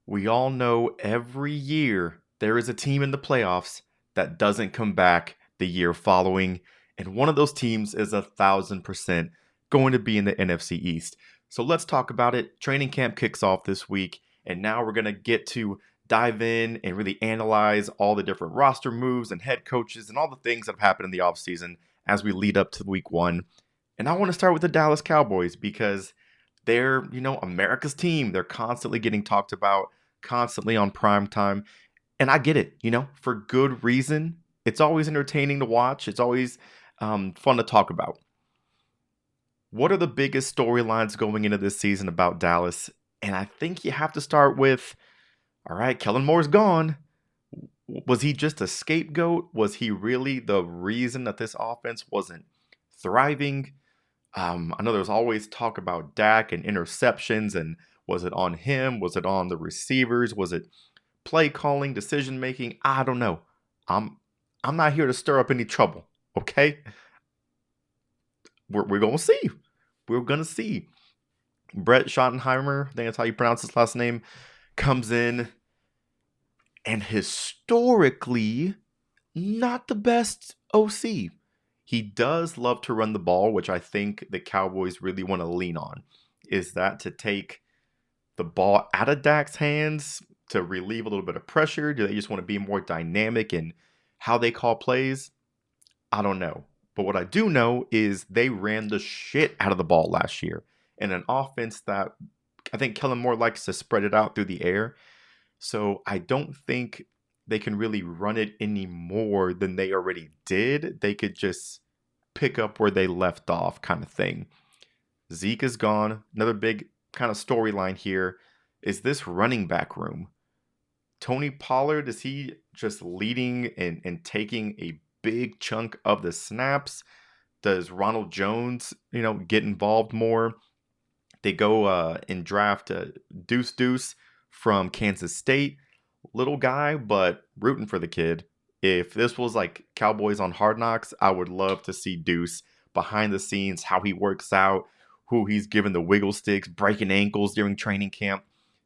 We all know every year there is a team in the playoffs that doesn't come back the year following, and one of those teams is 1,000% going to be in the NFC East. So let's talk about it. Training camp kicks off this week, and now we're going to get to dive in and really analyze all the different roster moves and head coaches and all the things that have happened in the offseason as we lead up to week one. And I want to start with the Dallas Cowboys because they're, America's team. They're constantly getting talked about, constantly on prime time. And I get it, for good reason. It's always entertaining to watch. It's always fun to talk about. What are the biggest storylines going into this season about Dallas? And I think you have to start with, all right, Kellen Moore's gone. Was he just a scapegoat? Was he really the reason that this offense wasn't thriving? I know there's always talk about Dak and interceptions, and was it on him? Was it on the receivers? Was it play calling, decision making? I don't know. I'm not here to stir up any trouble. Okay, we're gonna see. We're gonna see. Brett Schottenheimer, I think that's how you pronounce his last name, comes in, and historically, not the best OC. He does love to run the ball, which I think the Cowboys really want to lean on. Is that to take the ball out of Dak's hands to relieve a little bit of pressure? Do they just want to be more dynamic in how they call plays? I don't know. But what I do know is they ran the shit out of the ball last year in an offense that I think Kellen Moore likes to spread it out through the air. So I don't think they can really run it any more than they already did. They could just pick up where they left off, kind of thing. Zeke is gone. Another big kind of storyline here is this running back room. Tony Pollard, is he just leading and taking a big chunk of the snaps? Does Ronald Jones, get involved more? They go and draft Deuce Deuce from Kansas State. Little guy, but rooting for the kid. If this was like Cowboys on Hard Knocks, I would love to see Deuce behind the scenes, how he works out, who he's given the wiggle sticks, breaking ankles during training camp.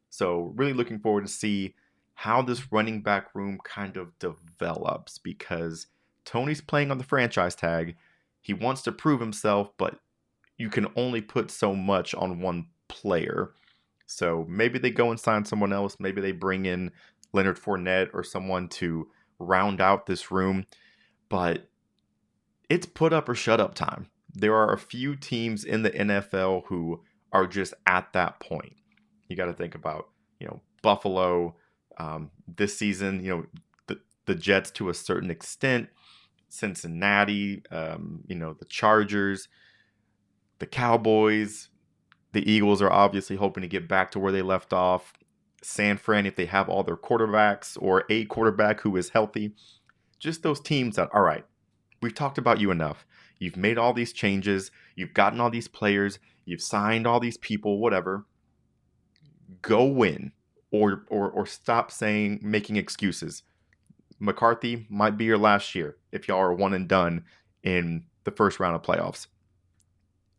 So really looking forward to see how this running back room kind of develops, because Tony's playing on the franchise tag. He wants to prove himself, but you can only put so much on one player. So maybe they go and sign someone else. Maybe they bring in Leonard Fournette or someone to round out this room. But it's put up or shut up time. There are a few teams in the NFL who are just at that point. You got to think about, Buffalo this season, the Jets to a certain extent, Cincinnati, the Chargers, the Cowboys. The Eagles are obviously hoping to get back to where they left off. San Fran, if they have all their quarterbacks or a quarterback who is healthy. Just those teams that, all right, we've talked about you enough. You've made all these changes. You've gotten all these players. You've signed all these people, whatever. Go win or stop making excuses. McCarthy might be your last year if y'all are one and done in the first round of playoffs.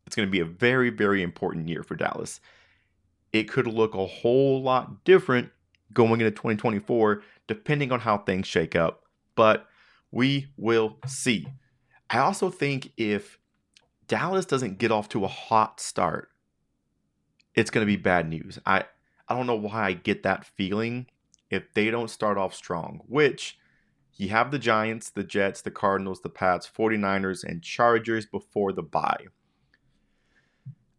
It's going to be a very, very important year for Dallas. It could look a whole lot different going into 2024, depending on how things shake up. But we will see. I also think if Dallas doesn't get off to a hot start, it's going to be bad news. I don't know why I get that feeling if they don't start off strong, which you have the Giants, the Jets, the Cardinals, the Pats, 49ers, and Chargers before the bye.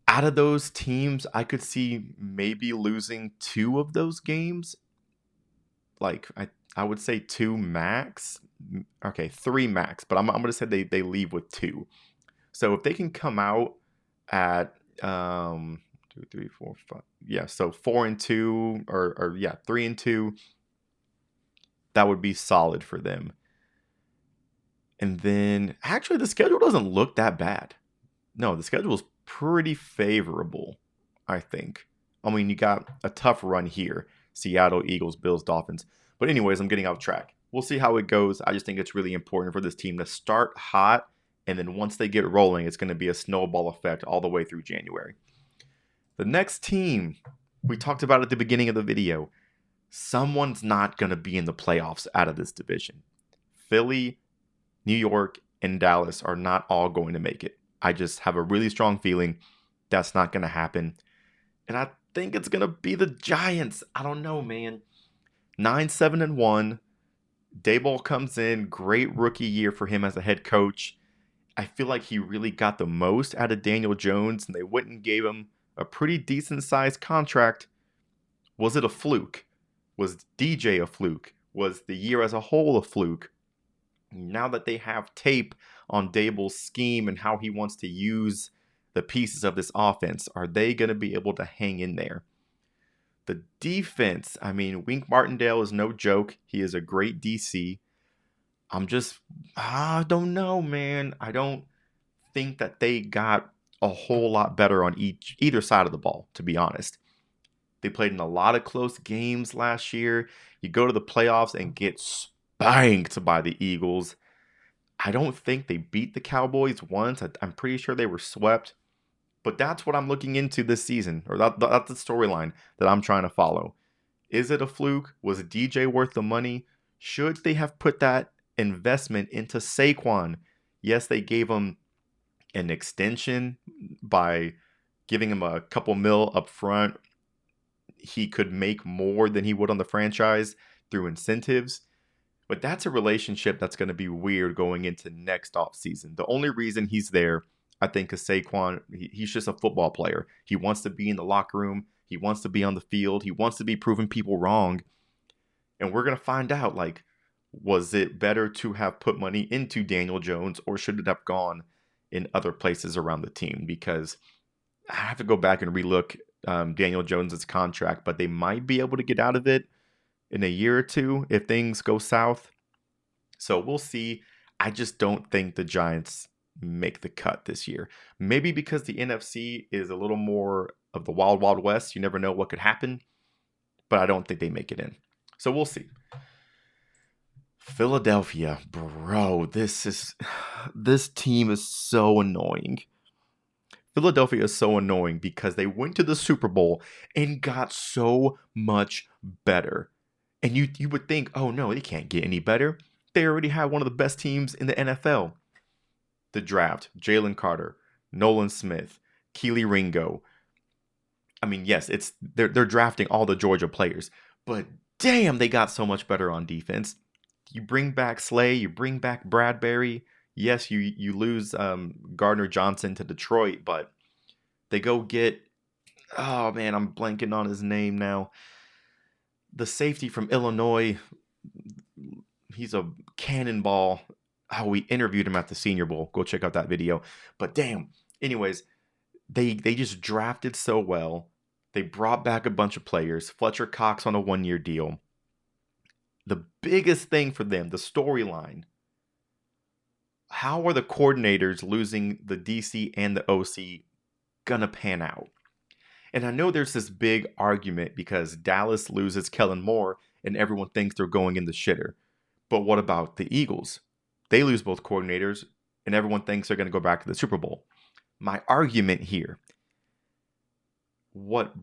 Out of those teams, I could see maybe losing 2 of those games. Like, I would say 2 max. Okay, 3 max, but I'm going to say they leave with 2. So if they can come out at 2, 3, 4, 5. Yeah, so 4-2 or 3-2. That would be solid for them. And then actually the schedule doesn't look that bad. No, the schedule is pretty favorable, I think. I mean, you got a tough run here. Seattle, Eagles, Bills, Dolphins. But anyways, I'm getting off track. We'll see how it goes. I just think it's really important for this team to start hot, and then once they get rolling, it's going to be a snowball effect all the way through January. The next team we talked about at the beginning of the video, someone's not going to be in the playoffs out of this division. Philly, New York, and Dallas are not all going to make it. I just have a really strong feeling that's not going to happen. And I think it's going to be the Giants. I don't know, man. 9-7-1. Daboll comes in. Great rookie year for him as a head coach. I feel like he really got the most out of Daniel Jones, and they went and gave him a pretty decent-sized contract. Was it a fluke? Was DJ a fluke? Was the year as a whole a fluke? Now that they have tape on Daboll's scheme and how he wants to use the pieces of this offense, are they going to be able to hang in there? The defense, I mean, Wink Martindale is no joke. He is a great DC. I don't know, man. I don't think that they got a whole lot better on either side of the ball, to be honest. They played in a lot of close games last year. You go to the playoffs and get spanked by the Eagles. I don't think they beat the Cowboys once. I'm pretty sure they were swept. But that's what I'm looking into this season, or that's the storyline that I'm trying to follow. Is it a fluke? Was DJ worth the money? Should they have put that investment into Saquon? Yes, they gave him an extension by giving him a couple mil up front. He could make more than he would on the franchise through incentives. But that's a relationship that's going to be weird going into next offseason. The only reason he's there, I think, is Saquon. He's just a football player. He wants to be in the locker room. He wants to be on the field. He wants to be proving people wrong. And we're going to find out, like, was it better to have put money into Daniel Jones, or should it have gone in other places around the team? Because I have to go back and relook Daniel Jones's contract, but they might be able to get out of it in a year or two if things go south. So we'll see. I just don't think the Giants make the cut this year. Maybe because the NFC is a little more of the wild, wild west. You never know what could happen, but I don't think they make it in. So we'll see. Philadelphia, bro, this team is so annoying. Philadelphia is so annoying because they went to the Super Bowl and got so much better. And you would think, oh no, they can't get any better. They already have one of the best teams in the NFL. The draft, Jalen Carter, Nolan Smith, Keely Ringo. I mean, yes, they're drafting all the Georgia players, but damn, they got so much better on defense. You bring back Slay, you bring back Bradbury. Yes, you lose Gardner Johnson to Detroit, but they go get, oh man, I'm blanking on his name now. The safety from Illinois, he's a cannonball. Oh, we interviewed him at the Senior Bowl. Go check out that video. But damn, anyways, they just drafted so well. They brought back a bunch of players. Fletcher Cox on a 1-year deal. The biggest thing for them, the storyline, how are the coordinators losing the DC and the OC gonna pan out? And I know there's this big argument because Dallas loses Kellen Moore and everyone thinks they're going in the shitter. But what about the Eagles? They lose both coordinators and everyone thinks they're going to go back to the Super Bowl. My argument here, what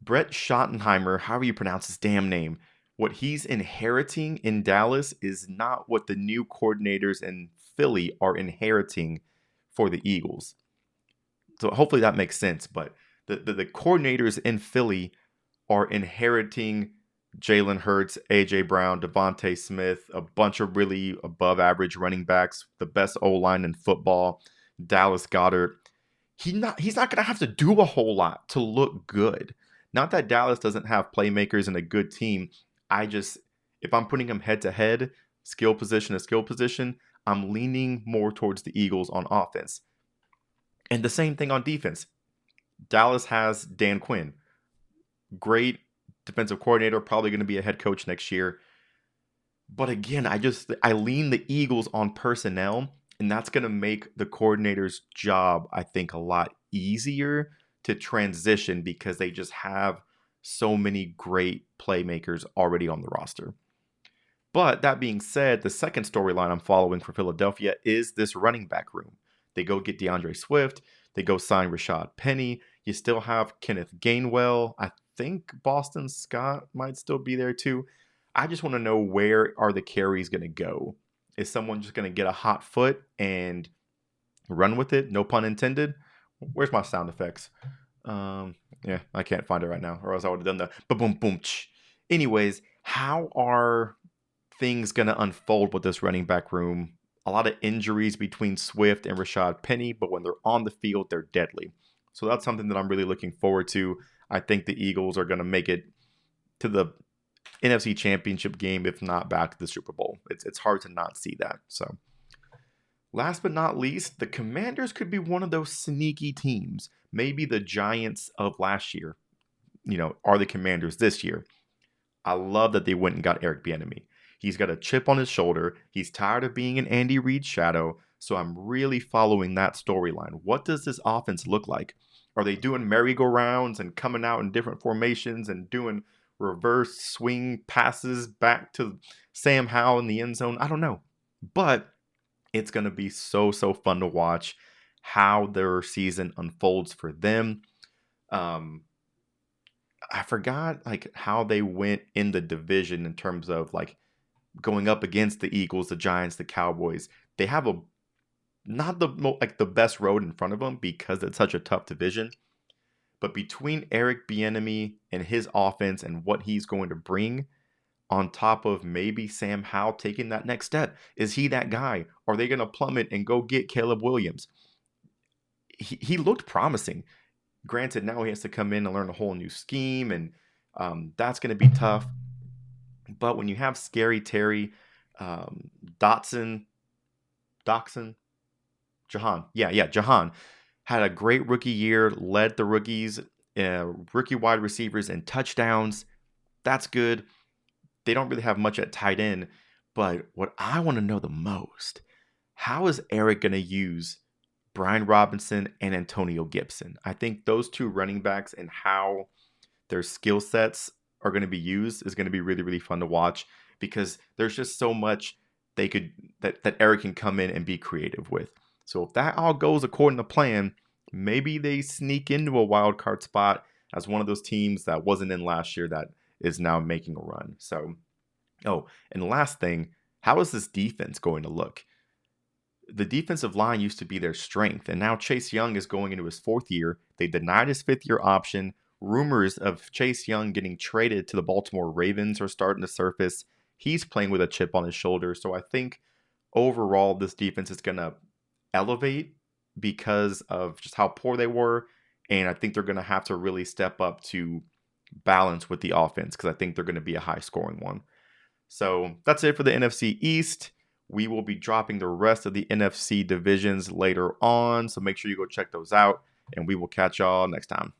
Brett Schottenheimer, however you pronounce his damn name, what he's inheriting in Dallas is not what the new coordinators in Philly are inheriting for the Eagles. So hopefully that makes sense, but the coordinators in Philly are inheriting Jalen Hurts, A.J. Brown, Devontae Smith, a bunch of really above average running backs, the best O-line in football, Dallas Goedert. He's not going to have to do a whole lot to look good. Not that Dallas doesn't have playmakers and a good team. If I'm putting them head to head, skill position to skill position, I'm leaning more towards the Eagles on offense. And the same thing on defense. Dallas has Dan Quinn. Great defensive coordinator, probably going to be a head coach next year. But again, I lean the Eagles on personnel, and that's going to make the coordinator's job, I think, a lot easier to transition because they just have so many great playmakers already on the roster. But that being said, the second storyline I'm following for Philadelphia is this running back room. They go get DeAndre Swift. They go sign Rashad Penny. You still have Kenneth Gainwell. I think Boston Scott might still be there too. I just want to know, where are the carries going to go? Is someone just going to get a hot foot and run with it? No pun intended. Where's my sound effects? Yeah, I can't find it right now, or else I would have done the boom boom. Anyways, how are things going to unfold with this running back room? A lot of injuries between Swift and Rashad Penny, but when they're on the field, they're deadly. So that's something that I'm really looking forward to. I think the Eagles are going to make it to the NFC Championship game, if not back to the Super Bowl. It's hard to not see that. So last but not least, the Commanders could be one of those sneaky teams. Maybe the Giants of last year, are the Commanders this year. I love that they went and got Eric Bieniemy. He's got a chip on his shoulder. He's tired of being an Andy Reid shadow. So I'm really following that storyline. What does this offense look like? Are they doing merry-go-rounds and coming out in different formations and doing reverse swing passes back to Sam Howell in the end zone? I don't know. But it's going to be so fun to watch how their season unfolds for them. I forgot how they went in the division in terms of going up against the Eagles, the Giants, the Cowboys. They have not the best road in front of them because it's such a tough division. But between Eric Bieniemy and his offense and what he's going to bring, on top of maybe Sam Howell taking that next step, is he that guy? Are they going to plummet and go get Caleb Williams? He looked promising. Granted, now he has to come in and learn a whole new scheme, and that's going to be tough. But when you have Scary Terry, Jahan, Jahan had a great rookie year, led the rookie wide receivers in touchdowns. That's good. They don't really have much at tight end, but what I want to know the most, how is Eric going to use Brian Robinson and Antonio Gibson? I think those two running backs and how their skill sets are going to be used is going to be really, really fun to watch, because there's just so much that Eric can come in and be creative with. So if that all goes according to plan, maybe they sneak into a wild card spot as one of those teams that wasn't in last year that is now making a run. So, and the last thing, how is this defense going to look? The defensive line used to be their strength, and now Chase Young is going into his 4th year. They denied his 5th-year option. Rumors of Chase Young getting traded to the Baltimore Ravens are starting to surface. He's playing with a chip on his shoulder. So I think overall this defense is going to elevate because of just how poor they were. And I think they're going to have to really step up to balance with the offense, because I think they're going to be a high-scoring one. So that's it for the NFC East. We will be dropping the rest of the NFC divisions later on, so make sure you go check those out, and we will catch y'all next time.